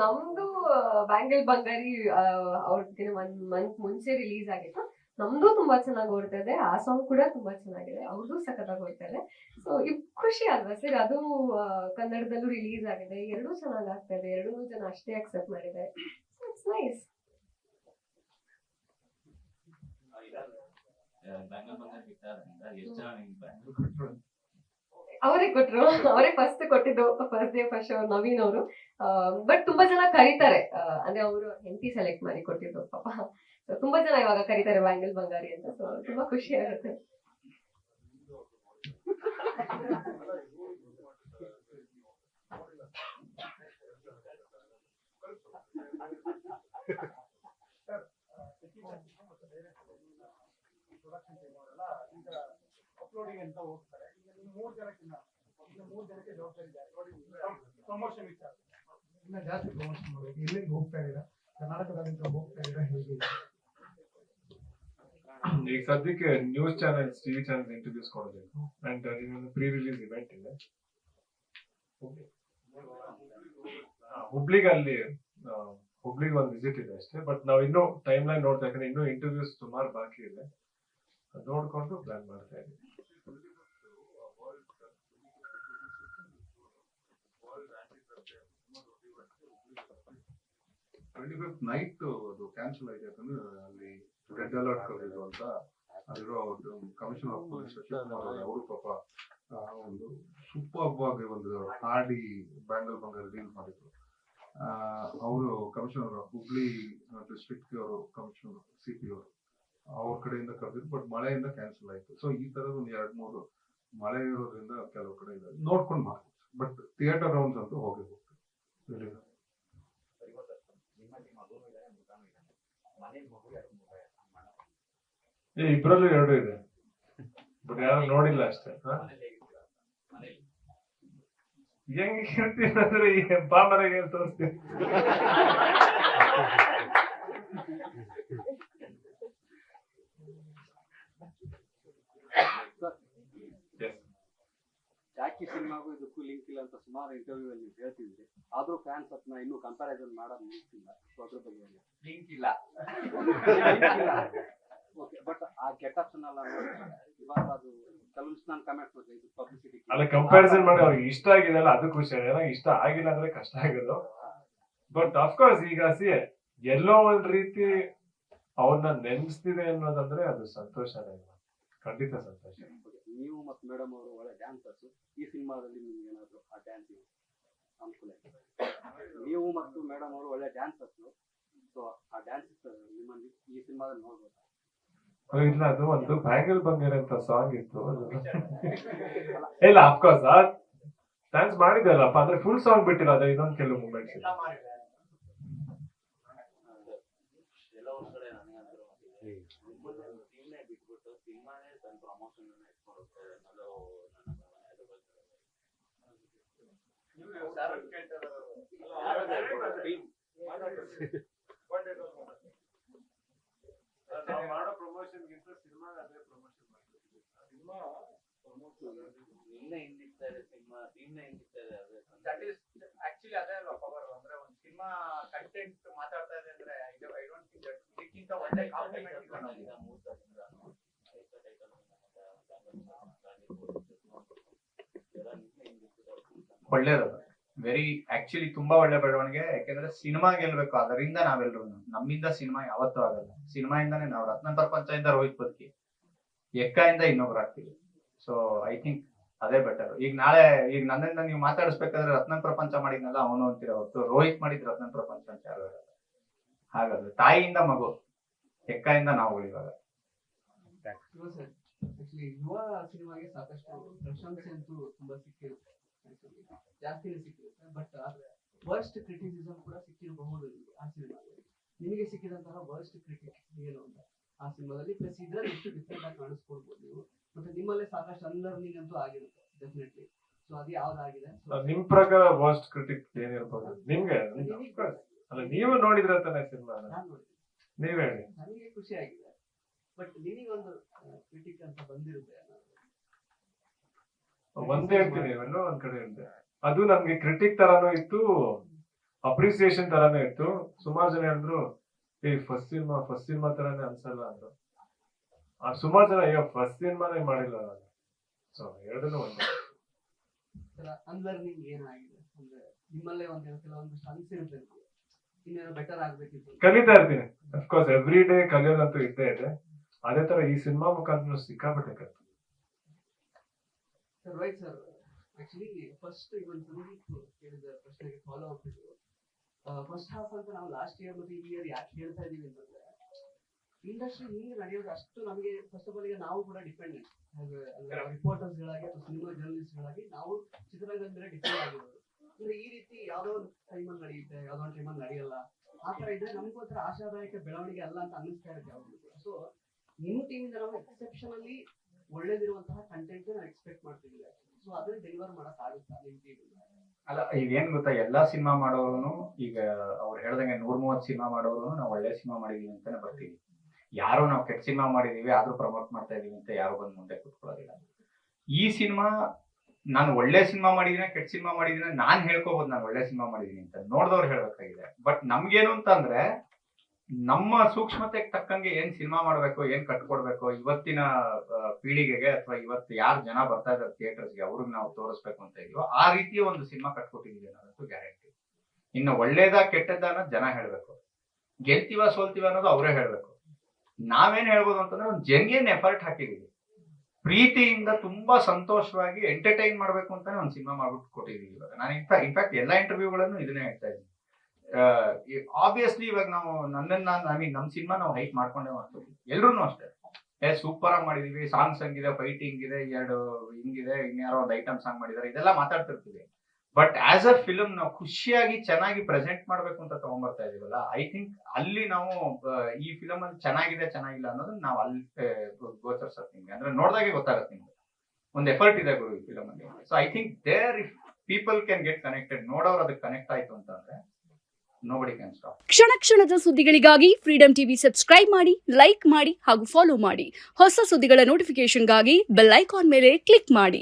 ನಮ್ದು ಬ್ಯಾಂಗಲ್ ಬಂಗಾರಿ ಅವ್ರಿಗೆ ಒಂದ್ ಮಂತ್ ಮುಂಚೆ ರಿಲೀಸ್ ಆಗಿತ್ತು. ನಮ್ದು ತುಂಬಾ ಚೆನ್ನಾಗಿ ಓಡ್ತಾ ಇದೆ. ಆ ಸಾಂಗ್ ಕೂಡ ತುಂಬಾ ಚೆನ್ನಾಗಿದೆ. ಅವ್ರದ್ದು ಸಖತ್ತಾಗಿ ಓಡ್ತಾ ಇದೆ. ಸೊ ಖುಷಿ ಅಲ್ವಾ ಸರ್? ಅದು ಕನ್ನಡದಲ್ಲೂ ರಿಲೀಸ್ ಆಗಿದೆ. ಎರಡೂ ಚೆನ್ನಾಗಿ ಆಗ್ತಾ ಇದೆ. ಎರಡೂ ಜನ ಅಷ್ಟೇ ಅಕ್ಸೆಪ್ಟ್ ಮಾಡಿದೆ. It's nice. ಅವರೇ ಕೊಟ್ರು. ಅವರೇ ಫಸ್ಟ್ ಕೊಟ್ಟಿದ್ದು. ಫಸ್ಟ್ ಡೇ ಫಸ್ಟ್ ನವೀನ್ ಅವರು. ಬಟ್ ತುಂಬಾ ಜನ ಕರೀತಾರೆ. ಅಂದ್ರೆ ಅವರು ಹೆಂಡತಿ ಸೆಲೆಕ್ಟ್ ಮಾಡಿ ಕೊಟ್ಟಿದ್ದು ಪಾಪ. ತುಂಬಾ ಜನ ಇವಾಗ ಕರೀತಾರೆ ಬ್ಯಾಂಗಲ್ ಬಂಗಾರಿ ಅಂತ. ಸೊ ತುಂಬಾ ಖುಷಿ ಆಗುತ್ತೆ. ಅಪ್ಲೋಡಿಂಗ್ ಅಂತ ಹೋಗ್ತಾರೆ. ಈಗ 3 ಜನಕ್ಕೆ ಜವಾಬ್ದಾರಿ ಪ್ರಮೋಷನ್ ವಿಚಾರ ಇನ್ನ ಜಾಸ್ತಿ ಪ್ರಮೋಷನ್ ಮಾಡಬೇಕು. ಎಲ್ಲಿಗೆ ಹೋಗ್ತಾ ಇದ್ದೀರಾ? ಕರ್ನಾಟಕದಾದ್ಯಂತ ಹೋಗ್ತಾ ಇದ್ದೀರಾ? ಹೇಗೆ? ಈಗ ಸದ್ಯಕ್ಕೆ news channels, TV channels introduce ಕೊಡಬೇಕು. ಅಂಡ್ ಪ್ರೀ ರಿಲೀಸ್ ಇವೆಂಟ್ ಇದೆ ಹುಬ್ಳಿಗೆ. ಅಲ್ಲಿ ಹುಬ್ಳಿಗೆ ಒಂದು ವಿಸಿಟ್ ಇದೆ ಅಷ್ಟೇ. ಬಟ್ ನಾವು ಇನ್ನೂ ಟೈಮ್ ಲೈನ್ ನೋಡ್ತಾ ಇದ್ದೀವಿ. ಇನ್ನೂ ಇಂಟರ್ವ್ಯೂಸ್ ಸುಮಾರು ಬಾಕಿ ಇದೆ. ನೋಡ್ಕೊಂಡು ಪ್ಲಾನ್ ಮಾಡ್ತಾ ಇದ್ದೀವಿ. ನೈಟ್ ಅದು ಕ್ಯಾನ್ಸಲ್ ಆಗಿದೆ. ಯಾಕಂದ್ರೆ ಅಲ್ಲಿ ರೆಡ್ ಅಲರ್ಟ್ ಕೊಟ್ಟಿದ್ರು ಅಂತ ಅಲ್ಲಿರೋ ಕಮಿಷನರ್ ಆಫ್ ಪೊಲೀಸ್ ಅವರು ಪಾಪ ಒಂದು ಸೂಪರ್ ಆಗಿ ಒಂದು ಹಾಡಿ ಬ್ಯಾಂಗಲ್ ಬಂಗಾರ ಡೀಲ್ ಮಾಡಿದ್ರು. ಅವರು ಕಮಿಷನರ್ ಹುಬ್ಳಿ ಡಿಸ್ಟ್ರಿಕ್ಟ್ ಅವರು ಕಮಿಷನರ್ ಸಿಪಿ ಅವರು ಅವ್ರ ಕಡೆಯಿಂದ ಕರೆದಿದ್ರು. ಬಟ್ ಮಳೆಯಿಂದ ಕ್ಯಾನ್ಸಲ್ ಆಯ್ತು. ಸೊ ಈ ತರದ ಒಂದು 2-3 ಮಳೆ ಇರೋದ್ರಿಂದ ಕೆಲವು ಕಡೆ ಇದೆ. ನೋಡ್ಕೊಂಡು ಮಾಡ್ಬೋದು. ಬಟ್ ಥಿಯೇಟರ್ ರೌಂಡ್ಸ್ ಅಂತೂ ಹೋಗಿ ಹೋಗ್ತೀವಿ. ಇಬ್ರಲ್ಲೂ 2 ಇದೆ. ಬಟ್ ಯಾರು ನೋಡಿಲ್ಲ ಅಷ್ಟೇ. ಹೆಂಗ್ ಹೇಳ್ತೀನಿ ಅಂದ್ರೆ ಈ ಬಾಮರಿಗೆ ತೋರಿಸ್ತೀನಿ. ಜಾಕಿ ಸಿನಿಮಾಗೂ ಇದಕ್ಕೂ ಲಿಂಕ್ ಇಲ್ಲ ಅಂತ ಸುಮಾರು ಇಂಟರ್ವ್ಯೂ ಅಲ್ಲಿ ಹೇಳ್ತಿದ್ರಿ. ಆದ್ರೂ ಫ್ಯಾನ್ಸ್ ಅದನ್ನ ಇನ್ನೂ ಕಂಪ್ಯಾರಿಸನ್ ಮಾಡೋದು ನಿಲ್ಸಿಲ್ಲ. ಅದ್ರ ಬಗ್ಗೆ ಲಿಂಕ್ ಇಲ್ಲ. ಓಕೆ, ಬಟ್ ಆ ಗೆಟಪ್ಸ್ ಎಲ್ಲ ಇವಾಗ ಅದು ಕೆಲವೊಂದು ನಾನು ಕಮೆಂಟ್ ಮಾಡಿದೆ, ಇದು ಪಬ್ಲಿಸಿಟಿ ಅಲ್ಲ ಕಂಪ್ಯಾರಿಸನ್ ಮಾಡಿ ಅವ್ರಿಗೆ ಇಷ್ಟ ಆಗಿದೆ ಅಲ್ಲ, ಅದು ಖುಷಿ. ಏನಾಗ ಇಷ್ಟ ಆಗಿಲ್ಲ ಅಂದ್ರೆ ಕಷ್ಟ ಆಗೋದು. ಬಟ್ ಅಫ್ಕೋರ್ಸ್ ಈಗ ಎಲ್ಲೋ ಒಂದ್ ರೀತಿ ಅವ್ರನ್ನ ನೆನ್ಸ್ತಿದೆ ಅನ್ನೋದಂದ್ರೆ ಅದು ಸಂತೋಷನೇ. ಖಂಡಿತ ಸಂತೋಷ. ನೀವು ಮತ್ತು ಮೇಡಮ್ ಅವರು ಒಳ್ಳೆ ಡ್ಯಾನ್ಸರ್ಸ್. ಈ ಸಿನಿಮಾದಲ್ಲಿ ನಿಮ್ಗೆ ಏನಾದ್ರು ಆ ಡ್ಯಾನ್ಸಿಂಗ್ ಅನುಕೂಲ ಇದೆ? ನೀವು ಮತ್ತು ಮೇಡಮ್ ಅವರು ಒಳ್ಳೆ ಡ್ಯಾನ್ಸರ್ಸ್. ಸೊ ಆ ಡ್ಯಾನ್ಸ್ ನಿಮ್ಮಲ್ಲಿ ಈ ಸಿನಿಮಾದಲ್ಲಿ ನೋಡ್ಬೋದು. ಇಲ್ಲ, ಅದು ಒಂದು ಬ್ಯಾಂಗಲ್ ಬಂಗಾರ ಅಂತ ಸಾಂಗ್ ಇತ್ತು. ಇಲ್ಲ ಅಫ್ಕೋರ್ಸ್ ಡ್ಯಾನ್ಸ್ ಮಾಡಿದೆಲ್ಲಪ್ಪ. ಅಂದ್ರೆ ಫುಲ್ ಸಾಂಗ್ ಬಿಟ್ಟಿಲ್ಲ. ಅದು ಇನ್ನೊಂದು ಕೆಲವು ಮೂಮೆಂಟ್ಸ್ ಇದೆ. ಮಾಡೋ ಪ್ರಮೋಷನ್ಗಿಂತ ಸಿನಿಮಾ ಅದೇ ಪ್ರಮೋಷನ್ ಮಾಡ್ತೀವಿ. ಸಿನಿಮಾ ಆಕ್ಚುಲಿ ಅದೇ ಅಲ್ವಾ ಪವರ್. ಅಂದ್ರೆ ಒಂದು ಸಿನಿಮಾ ಕಂಟೆಂಟ್ ಮಾತಾಡ್ತಾ ಇದೆ ಅಂದ್ರೆ ಐ ಡೋಂಟ್ ಥಿಂಕ್ ದಟ್ ಇದಕ್ಕಿಂತ ಒಳ್ಳೆ ಕಾಂಪ್ಲಿಮೆಂಟ್ ಒಳ್ಳೇದು. ವೆರಿ ಆಕ್ಚುಲಿ ತುಂಬಾ ಒಳ್ಳೆ ಬೆಳವಣಿಗೆ. ಯಾಕೆಂದ್ರೆ ಸಿನಿಮಾ ಗೆಲ್ಬೇಕು, ಅದರಿಂದ ನಾವೆಲ್ಲರೂ, ನಮ್ಮಿಂದ ಸಿನಿಮಾ ಯಾವತ್ತೂ ಆಗಲ್ಲ. ಸಿನಿಮಾಯಿಂದಾನೇ ನಾವು ರತ್ನ ಪ್ರಪಂಚದಿಂದ ರೋಹಿತ್ ಬದುಕಿ, ಎಕ್ಕಾಯಿಂದ ಇನ್ನೊಬ್ರು ಆಗ್ತೀವಿ. ಸೊ ಐ ಥಿಂಕ್ ಅದೇ ಬೆಟರ್. ಈಗ ನಾಳೆ ಈಗ ನನ್ನಿಂದ ನೀವು ಮಾತಾಡಿಸ್ಬೇಕಾದ್ರೆ ರತ್ನ ಪ್ರಪಂಚ ಮಾಡಿದ್ನಲ್ಲ ಅವನು ಅಂತೀರ ಹೊತ್ತು ರೋಹಿತ್ ಮಾಡಿದ್ ರತ್ನ ಪ್ರಪಂಚ ಅಂತ ಯಾರು ಹೇಳಲ್ಲ. ಹಾಗಾದ್ರೆ ತಾಯಿಯಿಂದ ಮಗು, ಎಕ್ಕಾಯಿಂದ ನಾವು ಇವಾಗ. ಯುವ ಸಿನಿಮಾಗೆ ಸಾಕಷ್ಟು ಪ್ರಶಂಸೆ ಅಂತೂ ತುಂಬಾ ಸಿಕ್ಕಿರುತ್ತೆ, ಜಾಸ್ತಿನೇ ಸಿಕ್ಕಿರುತ್ತೆ. ಬಟ್ ಆದ್ರೆ ವರ್ಸ್ಟ್ ಕ್ರಿಟಿಸಿಸಮ್ ಕೂಡ ಸಿಕ್ಕಿರಬಹುದು ಆ ಸಿನಿಮಾದಲ್ಲಿ. ನಿಮಗೆ ಸಿಕ್ಕಿದಂತಹ ವರ್ಸ್ಟ್ ಕ್ರಿಟಿಕ್ ಏನು ಅಂತ ಆ ಸಿನಿಮಾದಲ್ಲಿ? ಪ್ಲಸ್ ಇದ್ರಲ್ಲಿ ಎಷ್ಟು ಡಿಫ್ರೆಂಟ್ ಆಗಿ ಕಾಣಿಸ್ಕೊಳ್ಬಹುದು ನೀವು. ಮತ್ತೆ ನಿಮ್ಮಲ್ಲೇ ಸಾಕಷ್ಟು ಅನ್ಲರ್ನಿಂಗ್ ಅಂತೂ ಆಗಿರುತ್ತೆ ಡೆಫಿನೆಟ್ಲಿ. ಸೊ ಅದು ಯಾವ್ದಾಗಿದೆ ನಿಮ್ ಪ್ರಕಾರ ವರ್ಸ್ಟ್ ಕ್ರಿಟಿಕ್ ಏನಿರ್ಬೋದು ನಿಮ್ಗೆ? ಅಲ್ಲ ನೀವು ನೋಡಿದ್ರೆ ತಾನೆ ಸಿನಿಮಾ? ನಾನು ನೋಡಿದ್ದೀನಿ. ನೀವ್ ಹೇಳಿ. ನನಗೆ ಖುಷಿ ಆಗಿದೆ. ಬಟ್ ನಿಮಗೊಂದು ಕ್ರಿಟಿಕ್ ಅಂತ ಬಂದಿರುತ್ತೆ ಒಂದೇ ಹೇಳ್ತೀನಿ, ಎಲ್ಲೋ ಒಂದ್ ಕಡೆ ಇರುತ್ತೆ. ಅದು ನಮ್ಗೆ ಕ್ರಿಟಿಕ್ ತರಾನು ಇತ್ತು, ಅಪ್ರಿಸಿಯೇಷನ್ ತರಾನೇ ಇತ್ತು. ಸುಮಾರು ಜನ ಹೇಳಿದ್ರು ಫಸ್ಟ್ ಸಿನಿಮಾ ತರಾನೇ ಅನ್ಸಲ್ಲ ಅಂದ್ರು. ಸುಮಾರು ಜನ ಅಯ್ಯೋ ಫಸ್ಟ್ ಸಿನಿಮಾನೇ ಮಾಡಿಲ್ಲ. ಸೊ ಹೇಳಿದ್ರು ಒಂದು ಅನ್ಲರ್ನಿಂಗ್ ಏನಾಗಿದೆ ಅಂದ್ರೆ ನಿಮ್ಮಲ್ಲೇ ಕೆಲವೊಂದಿಷ್ಟು ಅನ್ಸಿರುತ್ತೆ, ಇನ್ನೇನೋ ಬೆಟರ್ ಆಗ್ಬೇಕಿತ್ತು. ಕಲಿತಾ ಇರ್ತೀನಿ. ಅಫ್ಕೋರ್ಸ್ ಎವ್ರಿ ಡೇ ಕಲಿಯೋದಂತೂ ಇದ್ದೇ ಇದೆ. ಅದೇ ತರ ಈ ಸಿನಿಮಾ ಮುಖಾಂತರ ಸಿಕ್ಕಾಪಟ್ಟೆ ಕಲಿತು. Sir right sir, actually first ಇವತ್ತು ಸಂದೀಪ್ ಕೇಳಿದ ಪ್ರಶ್ನೆಗೆ ಫಾಲೋ ಅಪ್ ಇದು. ಫಸ್ಟ್ ಹಾಫ್ ಅಂತ ನಾವು ಲಾಸ್ಟ್ ಇಯರ್ ಮತ್ತು ಈ ಇಯರ್ ಯಾಕೆ ಹೇಳ್ತಾ ಇದೀವಿ ಅಂತಂದ್ರೆ, ಇಂಡಸ್ಟ್ರಿ ಹಿಂಗೆ ನಡೆಯೋದು ಅಷ್ಟು ನಮಗೆ ಫಸ್ಟ್ ಆಫ್ ಆಲ್ ಈಗ ನಾವು ಕೂಡ ಡಿಪೆಂಡೆಂಟ್ ರಿಪೋರ್ಟರ್ಸ್ ಗಳಾಗಿ ಅಥವಾ ಸಿನಿಮಾ ಜರ್ನಲಿಸ್ಟ್ ಗಳಾಗಿ ನಾವು ಚಿತ್ರರಂಗದ ಮೇಲೆ ಡಿಪೆಂಡ್ ಆಗಿರೋದು. ಅಂದ್ರೆ ಈ ರೀತಿ ಯಾವ್ದೋ ಒಂದು ಟೈಮಲ್ಲಿ ನಡೆಯುತ್ತೆ, ಯಾವ್ದೋ ಒಂದು ಟೈಮಲ್ಲಿ ನಡೆಯಲ್ಲ, ಆ ತರ ಇದ್ರೆ ನಮಗೂ ಒಂಥರ ಆಶಾದಾಯಕ ಬೆಳವಣಿಗೆ ಅಲ್ಲ ಅಂತ ಅನ್ನಿಸ್ತಾ ಇರುತ್ತೆ ಯಾವಾಗಲೂ. ಸೊ ನಿಮ್ಮ ಟೀಮಿಂದ ನಾವು ಎಕ್ಸೆಪ್ಷನಲಿ ಒಳ್ಳೇದಿರುವಂತಹ ಕಂಟೆಂಟ್ ನಾವು ಎಕ್ಸ್ಪೆಕ್ಟ್ ಮಾಡ್ತಿದ್ದೀವಿ. ಸೊ ಅದನ್ನ ಡೆಲಿವರ್ ಮಾಡಕ್ ಆಗುತ್ತಾ ನಿಮ್ ಟೀಮ್? ಅಲ್ಲ, ಇದೇನ್ ಗೊತ್ತಾ, ಎಲ್ಲಾ ಸಿನಿಮಾ ಮಾಡೋರು ಈಗ ಅವ್ರು ಹೇಳ್ದಂಗೆ 130 ಸಿನಿಮಾ ಮಾಡೋರು ನಾವು ಒಳ್ಳೆ ಸಿನಿಮಾ ಮಾಡಿದೀವಿ ಅಂತಾನೆ ಬರ್ತೀವಿ. ಯಾರು ನಾವು ಕೆಟ್ಟ ಸಿನಿಮಾ ಮಾಡಿದೀವಿ ಆದ್ರೂ ಪ್ರಮೋಟ್ ಮಾಡ್ತಾ ಇದೀವಿ ಅಂತ ಯಾರು ಬಂದು ಮುಂದೆ ಕೂತ್ಕೊಳ್ಳೋದಿಲ್ಲ. ಈ ಸಿನಿಮಾ ನಾನು ಒಳ್ಳೆ ಸಿನಿಮಾ ಮಾಡಿದೀನಿ ಕೆಟ್ಟ ಸಿನಿಮಾ ಮಾಡಿದೀನಿ ನಾನ್ ಹೇಳ್ಕೋಬಹುದು ನಾನು ಒಳ್ಳೆ ಸಿನಿಮಾ ಮಾಡಿದೀನಿ ಅಂತ, ನೋಡ್ದವ್ರು ಹೇಳ್ಬೇಕಾಗಿದೆ. ಬಟ್ ನಮ್ಗೇನು ಅಂತಂದ್ರೆ ನಮ್ಮ ಸೂಕ್ಷ್ಮತೆಗೆ ತಕ್ಕಂಗೆ ಏನ್ ಸಿನಿಮಾ ಮಾಡ್ಬೇಕು, ಏನ್ ಕಟ್ಕೊಡ್ಬೇಕು, ಇವತ್ತಿನ ಪೀಳಿಗೆಗೆ ಅಥವಾ ಇವತ್ತು ಯಾರು ಜನ ಬರ್ತಾ ಇದ್ದಾರೆ ಥಿಯೇಟರ್ಸ್ಗೆ ಅವ್ರಿಗೆ ನಾವು ತೋರಿಸ್ಬೇಕು ಅಂತ ಇದೀವೋ ಆ ರೀತಿಯ ಒಂದು ಸಿನಿಮಾ ಕಟ್ಕೊಟ್ಟಿದೀವಿ ಅನ್ನೋದು ಗ್ಯಾರಂಟಿ. ಇನ್ನು ಒಳ್ಳೇದ ಕೆಟ್ಟದ್ದ ಅನ್ನೋದು ಜನ ಹೇಳ್ಬೇಕು, ಗೆಲ್ತೀವ ಸೋಲ್ತೀವ ಅನ್ನೋದು ಅವರೇ ಹೇಳ್ಬೇಕು. ನಾವೇನ್ ಹೇಳ್ಬೋದು ಅಂತಂದ್ರೆ ಒಂದು ಜೆನ್ಯೂನ್ ಎಫರ್ಟ್ ಹಾಕಿದೀವಿ, ಪ್ರೀತಿಯಿಂದ ತುಂಬಾ ಸಂತೋಷವಾಗಿ ಎಂಟರ್ಟೈನ್ ಮಾಡ್ಬೇಕು ಅಂತಾನೆ ಒಂದು ಸಿನಿಮಾ ಮಾಡ್ಬಿಟ್ಟು ಕೊಟ್ಟಿದೀವಿ. ಇವಾಗ ನಾನು ಇನ್ಫ್ಯಾಕ್ಟ್ ಎಲ್ಲಾ ಇಂಟರ್ವ್ಯೂಗಳನ್ನು ಇದನ್ನೇ ಹೇಳ್ತಾ ಇದ್ದೀನಿ. ಆಬ್ವಿಯಸ್ಲಿ ಇವಾಗ ನಾವು ನಮ್ ಸಿನಿಮಾ ನಾವು ಹೈಟ್ ಮಾಡ್ಕೊಂಡೇ ಮಾಡ್ತೀವಿ, ಎಲ್ರು ಅಷ್ಟೇ. ಸೂಪರ್ ಆಗಿ ಮಾಡಿದೀವಿ, ಸಾಂಗ್ಸ್ ಹಂಗಿದೆ, ಫೈಟಿಂಗ್ ಇದೆ, 2 ಹಿಂಗಿದೆ, ಇನ್ಯಾರೋ ಒಂದು ಐಟಮ್ ಸಾಂಗ್ ಮಾಡಿದಾರೆ, ಇದೆಲ್ಲ ಮಾತಾಡ್ತಿರ್ತೀವಿ. ಬಟ್ ಆಸ್ ಅ ಫಿಲ್ಮ್ ನಾವು ಖುಷಿಯಾಗಿ ಚೆನ್ನಾಗಿ ಪ್ರೆಸೆಂಟ್ ಮಾಡ್ಬೇಕು ಅಂತ ತಗೊಂಡ್ಬರ್ತಾ ಇದೀವಲ್ಲ, ಐ ಥಿಂಕ್ ಅಲ್ಲಿ ನಾವು ಈ ಫಿಲಮ್ ಅಲ್ಲಿ ಚೆನ್ನಾಗಿಲ್ಲ ಅನ್ನೋದನ್ನ ನಾವು ಅಲ್ಲಿ ಗೋಚರಿಸತ್ತೆ ನಿಮ್ಗೆ. ಅಂದ್ರೆ ನೋಡ್ದಾಗೆ ಗೊತ್ತಾಗತ್ತೆ ನಿಮ್ಗೆ ಒಂದು ಎಫರ್ಟ್ ಇದೆ ಗುರು ಈ ಫಿಲಮ್ ಅಲ್ಲಿ. So I think there if people can get connected, ನೋಡೋರು ಅದಕ್ಕೆ ಕನೆಕ್ಟ್ ಆಯ್ತು ಅಂತಂದ್ರೆ nobody can stop. ಕ್ಷಣ ಕ್ಷಣದ ಸುದ್ದಿಗಳಿಗಾಗಿ ಫ್ರೀಡಂ ಟಿವಿ ಸಬ್ಸ್ಕ್ರೈಬ್ ಮಾಡಿ, ಲೈಕ್ ಮಾಡಿ ಹಾಗೂ ಫಾಲೋ ಮಾಡಿ. ಹೊಸ ಸುದ್ದಿಗಳ ನೋಟಿಫಿಕೇಶನ್ಗಾಗಿ ಬೆಲ್ ಐಕಾನ್ ಮೇಲೆ ಕ್ಲಿಕ್ ಮಾಡಿ.